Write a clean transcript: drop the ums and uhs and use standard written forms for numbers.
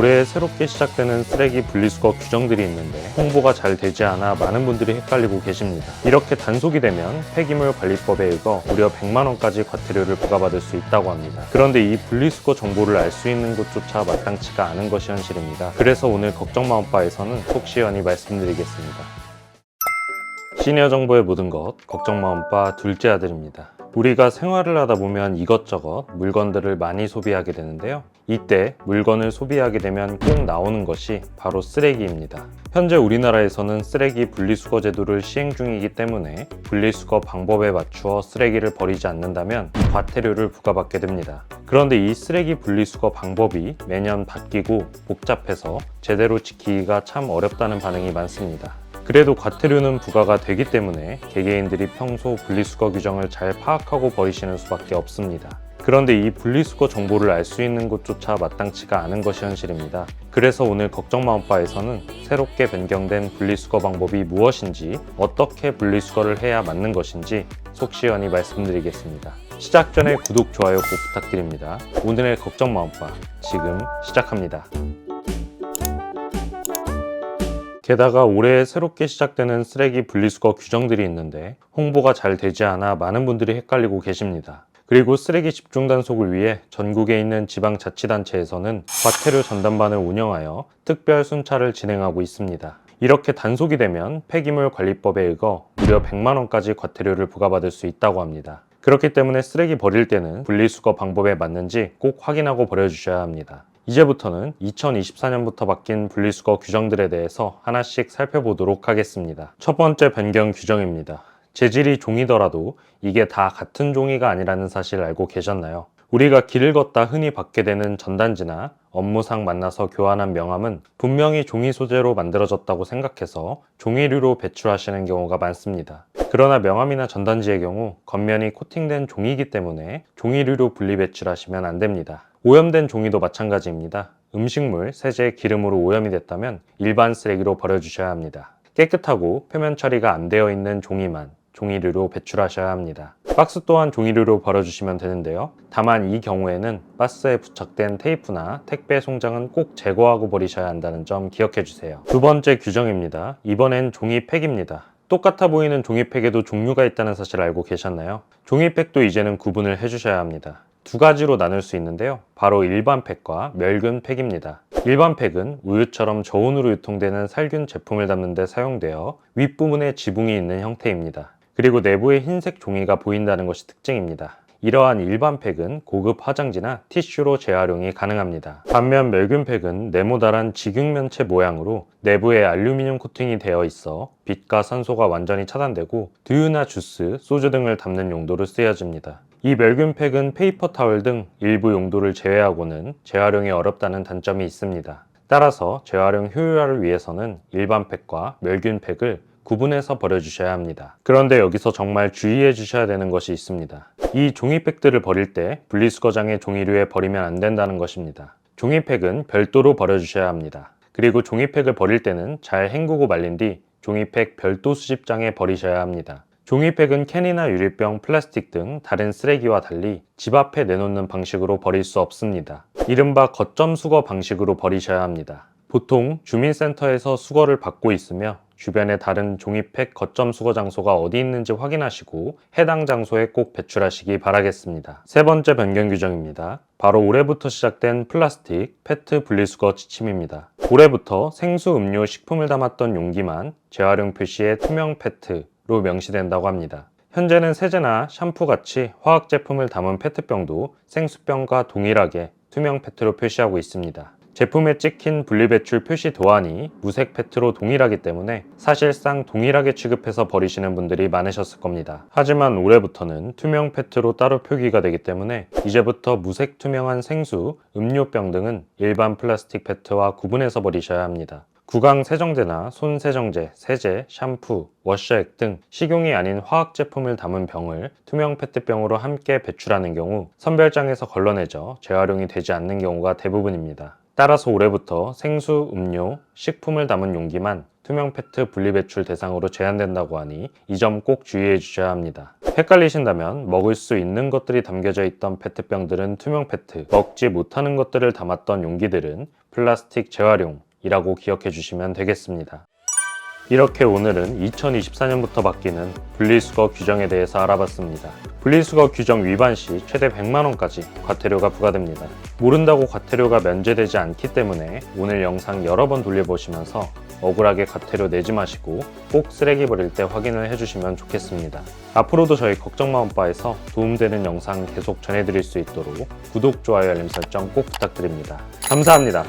올해 새롭게 시작되는 쓰레기 분리수거 규정들이 있는데 홍보가 잘 되지 않아 많은 분들이 헷갈리고 계십니다. 이렇게 단속이 되면 폐기물 관리법에 의거 무려 100만 원까지 과태료를 부과받을 수 있다고 합니다. 그런데 이 분리수거 정보를 알 수 있는 곳조차 마땅치가 않은 것이 현실입니다. 그래서 오늘 걱정마음바에서는 속 시원히 말씀드리겠습니다. 시니어 정보의 모든 것, 걱정마음바 둘째 아들입니다. 우리가 생활을 하다 보면 이것저것 물건들을 많이 소비하게 되는데요. 이때 물건을 소비하게 되면 꼭 나오는 것이 바로 쓰레기입니다. 현재 우리나라에서는 쓰레기 분리수거 제도를 시행 중이기 때문에 분리수거 방법에 맞추어 쓰레기를 버리지 않는다면 과태료를 부과받게 됩니다. 그런데 이 쓰레기 분리수거 방법이 매년 바뀌고 복잡해서 제대로 지키기가 참 어렵다는 반응이 많습니다. 그래도 과태료는 부과가 되기 때문에 개개인들이 평소 분리수거 규정을 잘 파악하고 버리시는 수밖에 없습니다. 그런데 이 분리수거 정보를 알 수 있는 곳조차 마땅치가 않은 것이 현실입니다. 그래서 오늘 걱정마음바에서는 새롭게 변경된 분리수거 방법이 무엇인지, 어떻게 분리수거를 해야 맞는 것인지 속 시원히 말씀드리겠습니다. 시작 전에 구독, 좋아요 꼭 부탁드립니다. 오늘의 걱정마음바 지금 시작합니다. 게다가 올해 새롭게 시작되는 쓰레기 분리수거 규정들이 있는데 홍보가 잘 되지 않아 많은 분들이 헷갈리고 계십니다. 그리고 쓰레기 집중 단속을 위해 전국에 있는 지방자치단체에서는 과태료 전담반을 운영하여 특별 순찰을 진행하고 있습니다. 이렇게 단속이 되면 폐기물 관리법에 의거 무려 100만 원까지 과태료를 부과받을 수 있다고 합니다. 그렇기 때문에 쓰레기 버릴 때는 분리수거 방법에 맞는지 꼭 확인하고 버려주셔야 합니다. 이제부터는 2024년부터 바뀐 분리수거 규정들에 대해서 하나씩 살펴보도록 하겠습니다. 첫 번째 변경 규정입니다. 재질이 종이더라도 이게 다 같은 종이가 아니라는 사실 알고 계셨나요? 우리가 길을 걷다 흔히 받게 되는 전단지나 업무상 만나서 교환한 명함은 분명히 종이 소재로 만들어졌다고 생각해서 종이류로 배출하시는 경우가 많습니다. 그러나 명함이나 전단지의 경우 겉면이 코팅된 종이기 때문에 종이류로 분리 배출하시면 안 됩니다. 오염된 종이도 마찬가지입니다. 음식물, 세제, 기름으로 오염이 됐다면 일반 쓰레기로 버려주셔야 합니다. 깨끗하고 표면 처리가 안 되어 있는 종이만 종이류로 배출하셔야 합니다. 박스 또한 종이류로 버려주시면 되는데요. 다만 이 경우에는 박스에 부착된 테이프나 택배 송장은 꼭 제거하고 버리셔야 한다는 점 기억해 주세요. 두 번째 규정입니다. 이번엔 종이팩입니다. 똑같아 보이는 종이팩에도 종류가 있다는 사실 알고 계셨나요? 종이팩도 이제는 구분을 해주셔야 합니다. 두 가지로 나눌 수 있는데요. 바로 일반 팩과 멸균 팩입니다. 일반 팩은 우유처럼 저온으로 유통되는 살균 제품을 담는 데 사용되어 윗부분에 지붕이 있는 형태입니다. 그리고 내부에 흰색 종이가 보인다는 것이 특징입니다. 이러한 일반 팩은 고급 화장지나 티슈로 재활용이 가능합니다. 반면 멸균팩은 네모다란 직육면체 모양으로 내부에 알루미늄 코팅이 되어 있어 빛과 산소가 완전히 차단되고 두유나 주스, 소주 등을 담는 용도로 쓰여집니다. 이 멸균팩은 페이퍼 타월 등 일부 용도를 제외하고는 재활용이 어렵다는 단점이 있습니다. 따라서 재활용 효율화를 위해서는 일반 팩과 멸균팩을 구분해서 버려주셔야 합니다. 그런데 여기서 정말 주의해 주셔야 되는 것이 있습니다. 이 종이팩들을 버릴 때 분리수거장에 종이류에 버리면 안 된다는 것입니다. 종이팩은 별도로 버려주셔야 합니다. 그리고 종이팩을 버릴 때는 잘 헹구고 말린 뒤 종이팩 별도 수집장에 버리셔야 합니다. 종이팩은 캔이나 유리병, 플라스틱 등 다른 쓰레기와 달리 집 앞에 내놓는 방식으로 버릴 수 없습니다. 이른바 거점 수거 방식으로 버리셔야 합니다. 보통 주민센터에서 수거를 받고 있으며 주변에 다른 종이팩 거점 수거 장소가 어디 있는지 확인하시고 해당 장소에 꼭 배출하시기 바라겠습니다. 세 번째 변경 규정입니다. 바로 올해부터 시작된 플라스틱, 페트 분리수거 지침입니다. 올해부터 생수, 음료, 식품을 담았던 용기만 재활용 표시에 투명 페트로 명시된다고 합니다. 현재는 세제나 샴푸같이 화학 제품을 담은 페트병도 생수병과 동일하게 투명 페트로 표시하고 있습니다. 제품에 찍힌 분리배출 표시 도안이 무색 페트로 동일하기 때문에 사실상 동일하게 취급해서 버리시는 분들이 많으셨을 겁니다. 하지만 올해부터는 투명 페트로 따로 표기가 되기 때문에 이제부터 무색 투명한 생수, 음료병 등은 일반 플라스틱 페트와 구분해서 버리셔야 합니다. 구강 세정제나 손 세정제, 세제, 샴푸, 워셔액 등 식용이 아닌 화학 제품을 담은 병을 투명 페트병으로 함께 배출하는 경우 선별장에서 걸러내져 재활용이 되지 않는 경우가 대부분입니다. 따라서 올해부터 생수, 음료, 식품을 담은 용기만 투명 페트 분리배출 대상으로 제한된다고 하니 이 점 꼭 주의해 주셔야 합니다. 헷갈리신다면 먹을 수 있는 것들이 담겨져 있던 페트병들은 투명 페트, 먹지 못하는 것들을 담았던 용기들은 플라스틱 재활용이라고 기억해 주시면 되겠습니다. 이렇게 오늘은 2024년부터 바뀌는 분리수거 규정에 대해서 알아봤습니다. 분리수거 규정 위반 시 최대 100만원까지 과태료가 부과됩니다. 모른다고 과태료가 면제되지 않기 때문에 오늘 영상 여러 번 돌려보시면서 억울하게 과태료 내지 마시고 꼭 쓰레기 버릴 때 확인을 해주시면 좋겠습니다. 앞으로도 저희 걱정마음바에서 도움되는 영상 계속 전해드릴 수 있도록 구독, 좋아요, 알림 설정 꼭 부탁드립니다. 감사합니다.